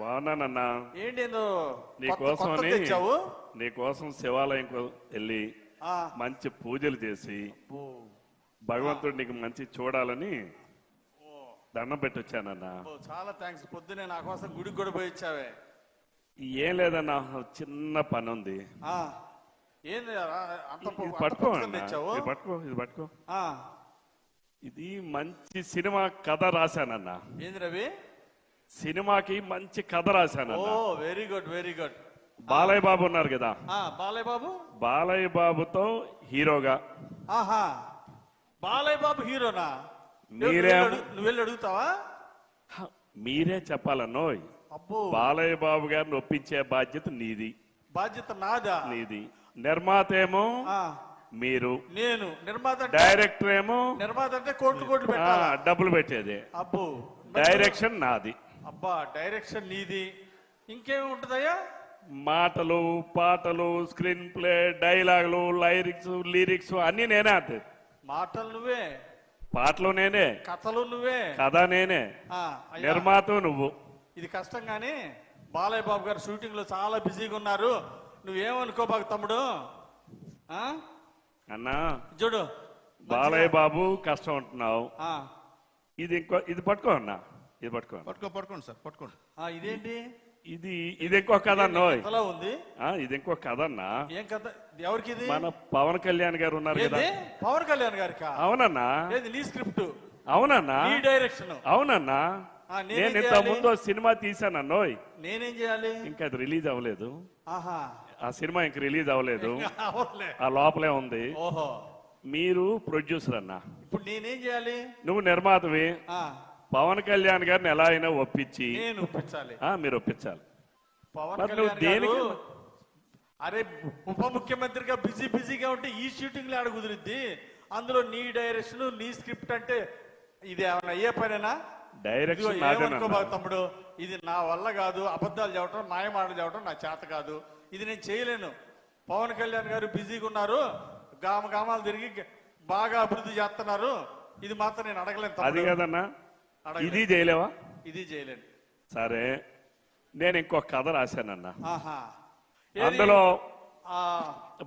బాగున్నానన్నా. ఏంటి నీకోసమని నీకోసం శివాలయం వెళ్ళి మంచి పూజలు చేసి భగవంతుడు నీకు మంచి చూడాలని దండం పెట్టి వచ్చానన్నా. చాలా థ్యాంక్స్. పొద్దునే నా కోసం గుడికి కూడా పోయి వచ్చావే. ఏం లేదన్నా, చిన్న పని ఉంది. పట్టుకో ఇది పట్టుకో ఇది పట్టుకో. ఇది మంచి సినిమా కథ రాశానన్నా. ఏంది రవి? సినిమాకి మంచి కథ రాశానన్నా. Very good very good. Balayya Babu ఉన్నారు కదా, బాలయ్య బాబుతో హీరోగా. బాలయ్య బాబు హీరోనా? నువ్వు వెళ్ళి అడుగుతావా? మీరే చెప్పాలన్నోయ్. బాలయ్య బాబు గారిని ఒప్పించే బాధ్యత నీది. బాధ్యత నాదా? నీది. నిర్మాత ఏమో మీరు, నేను నిర్మాత. డైరెక్టర్ ఏమో నిర్మాత అంటే కోట్లు డబ్బులు పెట్టేది. అబ్బో, డైరెక్షన్ నాది. అబ్బా, డైరెక్షన్ నీది. ఇంకేమి ఉంటుందయ్యా? మాటలు, పాటలు, స్క్రీన్ ప్లే, డైలాగులు, లిరిక్స్ అన్ని నేనే. అంతే. మాటలు నువ్వే, పాటలు నేనే, కథలు నువ్వే, కథ నేనే, నిర్మాత నువ్వు. ఇది కష్టం గానీ బాలయ్య బాబు గారు షూటింగ్ లో చాలా బిజీగా ఉన్నారు. నువ్వేమనుకోబాకు తమ్ముడు. అన్నా చూడు, బాలయ్య బాబు కష్టం అంటున్నావు. ఇది పట్టుకో అన్నా, ఇది పట్టుకోండి సార్, పట్టుకోండి. ఇదేంటి? ఇది ఇంకో కథ అన్నో ఉంది. ఇది ఇంకో కథ అన్నా. ఏం కథ? ఎవరికి? మన పవన్ కళ్యాణ్ గారు ఉన్నారు కదా. పవన్ కళ్యాణ్ గారికి? అవునన్నా. నీ స్క్రిప్ట్? అవునన్నా. నీ డైరెక్షన్? అవునన్నా. నేను ఇంత ముందు సినిమా తీసానన్నో. నేనేం చేయాలి? ఇంకా అది రిలీజ్ అవ్వలేదు. ఆ సినిమా ఇంక రిలీజ్ అవ్వలేదు, ఆ లోపలే ఉంది. మీరు ప్రొడ్యూసర్ అన్నా. ఇప్పుడు నేనేం చేయాలి? నువ్వు నిర్మాతవి. పవన్ కళ్యాణ్ గారిని ఎలా అయినా ఒప్పించి మీరు ఒప్పించాలి. పవన్ కళ్యాణ్ దేనికి? అరే, ఉప ముఖ్యమంత్రిగా బిజీగా ఉంటే ఈ షూటింగ్ ఆడ కుదిరిద్ది. అందులో నీ డైరెక్షన్, నీ స్క్రిప్ట్ అంటే ఇది ఏమన్నా అయ్యే పనేనా? డైరెక్షన్ తమ్ముడు, ఇది నా వల్ల కాదు. అబద్ధాలు చెప్పడం, మాయమాటలు చెప్పడం నా చేత కాదు. ఇది నేను చేయలేను. పవన్ కళ్యాణ్ గారు బిజీగా ఉన్నారు, గామాలు తిరిగి బాగా అభివృద్ధి చేస్తున్నారు. ఇది మాత్రం నేను అడగలేను. అది కాదన్నా, ఇది చేయలేవా? ఇది చేయలేను. సరే, నేను ఇంకో కథ రాశానన్నా. అందులో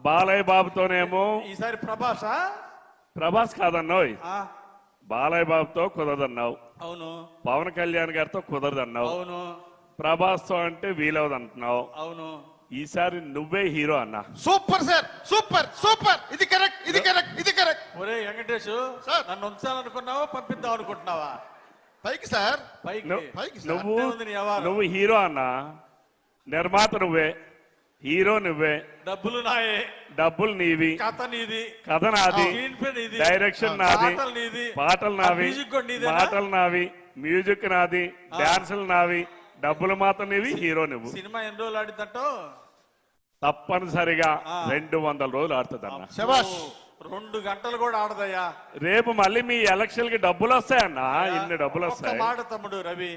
బాలయ్య బాబుతోనేమో ఈసారి ప్రభాస్ కాదన్నావు. బాలయ్య బాబుతో కుదరదన్నావు. అవును. పవన్ కళ్యాణ్ గారితో కుదరదన్నావు. అవును. ప్రభాస్ తో అంటే వీలవదు అంటున్నావు. అవును. ఈసారి నువ్వే హీరో అన్నా. Super sir, super super. ఇది కరెక్ట్, ఇది కరెక్ట్, ఇది కరెక్ట్. ఒరే వెంకటేష్, నన్ను ఉంచాలనుకున్నావా, పంపిద్దాం అనుకుంటున్నావా? పైకి సార్, నువ్వు హీరో అన్నా. నిర్మాత నువ్వే, హీరో నువ్వే, డబ్బులు నాయే, డబ్బులు నీవి, కథ నాది, డైరెక్షన్ నాది, పాటలు నావి, మాటలు నావి, మ్యూజిక్ నాది, డాన్సులు నావి, డబ్బులు మాత్రం నీవి, హీరో నువ్వు. సినిమా ఎన్ని రోజులు ఆడిద్దంటో? తప్పనిసరిగా 200 రోజులు ఆడుతుంది అన్న. 2 గంటలు కూడా ఆడదయ్యా. రేపు మళ్ళీ మీ ఎలక్షన్ కి డబ్బులు వస్తాయన్నా. ఇన్ని డబ్బులు వస్తాయి. మాట తమ్ముడు రవి,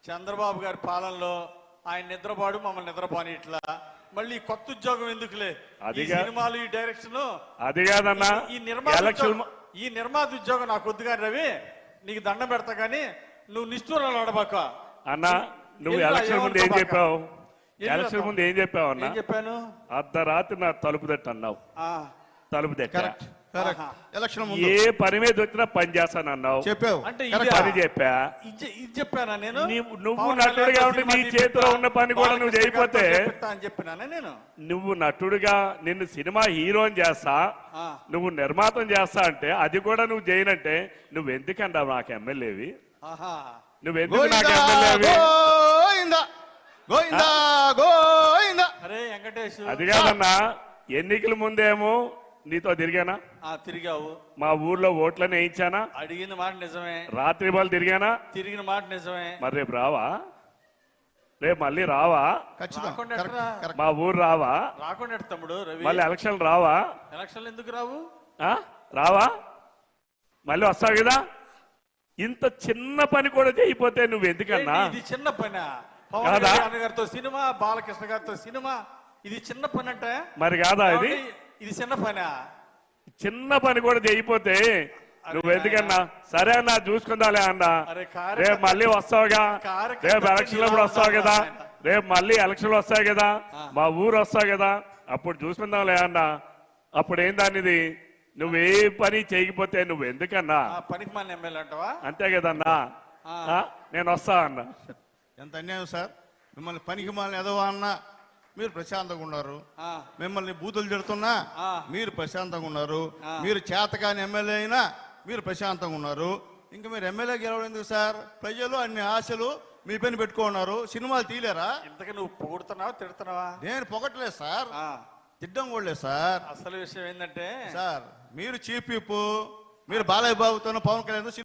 చంద్రబాబు గారి పాలనలో ఆయన నిద్రపాడు, మమ్మల్ని నిద్రపోని. ఇట్లా మళ్ళీ కొత్త ఉద్యోగం ఎందుకులే? సినిమాలు, ఈ డైరెక్షన్, అది కాదన్నా. ఈ నిర్మాత ఉద్యోగం నాకు వద్దు కానీ రవి, నీకు దండం పెడతా గానీ నువ్వు నిష్ఠూరాలు ఆడబాక అన్నా. నువ్వు ఎలక్షన్ ముందు ఏం చెప్పావు? ఎలక్షన్ ముందు ఏం చెప్పావు అన్నా? చెప్పాను, అర్ధరాత్రి నా తలుపు తట్టు అన్నావు. తలుపు తట్ట ఏ పని మీద వచ్చినా పని చేస్తానన్నావు. చెప్పావు. అంటే పని చెప్పానా నేను? నువ్వు నటుడుగా ఉంటే నీ చేతిలో ఉన్న పని కూడా నువ్వు చేయకపోతే చెప్పినానే నేను. నువ్వు నటుడుగా నిన్ను సినిమా హీరోని చేస్తా, నువ్వు నిర్మాతం చేస్తా అంటే అది కూడా నువ్వు చేయనంటే నువ్వు ఎందుకన్నా నాకు ఎమ్మెల్యేవి? నువ్వెందుకు నాకు ఎమ్మెల్యేవి? అది కాదన్నా. ఎన్నికల ముందేమో నీతో తిరిగానా? తిరిగావు. మా ఊర్లో ఓట్లని వేయించానా? అడిగిన మాట నిజమే. రాత్రి బాల్ తిరిగానా? తిరిగిన మాట నిజమే. మరి రేపు రావా? రేపు మళ్ళీ రావా? మా ఊరు రావా? రాకుండా తమ్ముడు రవి. మళ్ళీ ఎలక్షన్ రావా? ఎలక్షన్లు ఎందుకు రావు? రావా? మళ్ళీ వస్తావు కదా. ఇంత చిన్న పని కూడా చేయకపోతే నువ్వు ఎందుకన్నా? ఇది చిన్న పని. పవన్ కళ్యాణ్ గారితో సినిమా, బాలకృష్ణ గారితో సినిమా, ఇది చిన్న పని అంటే మరి కాదా? ఇది చిన్న పని. చిన్న పని కూడా చేయకపోతే నువ్వు ఎందుకన్నా సరే అన్నా చూసుకుందాలే అన్నా అరే కార్యకర్త- రేపు మళ్ళీ వస్తావుగా కార్యకర్త రేపు ఎలక్షన్ అప్పుడు వస్తావు కదా రేపు మళ్ళీ ఎలక్షన్లు వస్తాయి కదా మా ఊరు వస్తావు కదా అప్పుడు చూసుకుందాంలే అన్నా అప్పుడు ఏం దానిది నువ్వే పని చేయకపోతే నువ్వు ఎందుకన్నా పనికి మన ఎమ్మెల్యే అంటావా అంతే కదన్నా ఆ, నేను వస్తా అన్నా ఎంత అన్యాయం సార్. మిమ్మల్ని పనికి మాలిన ఎదవా అన్నా మీరు ప్రశాంతంగా ఉన్నారు. ఆ, మిమ్మల్ని బూతులు తిడుతున్నా ఆ. మీరు ప్రశాంతంగా ఉన్నారు. ఆ. మీరు చేతకాని ఎమ్మెల్యే అయినా మీరు ప్రశాంతంగా ఉన్నారు. ఇంకా మీరు ఎమ్మెల్యే గెలవడం ఎందుకు సార్? ప్రజలు అన్ని ఆశలు మీ పైన పెట్టుకున్నారు. సినిమాలు తీయలేరా? ఇంతకీ నువ్వు పొగుడుతున్నావా తిడుతున్నావా? నేను పొగట్లేదు సార్, ఆ, తిడ్డం కూడా లేదు సార్. అసలు విషయం ఏంటంటే సార్ మీరు చీఫ్ విప్, మీరు బాలయ్య బాబుతోనూ పవన్ కళ్యాణ్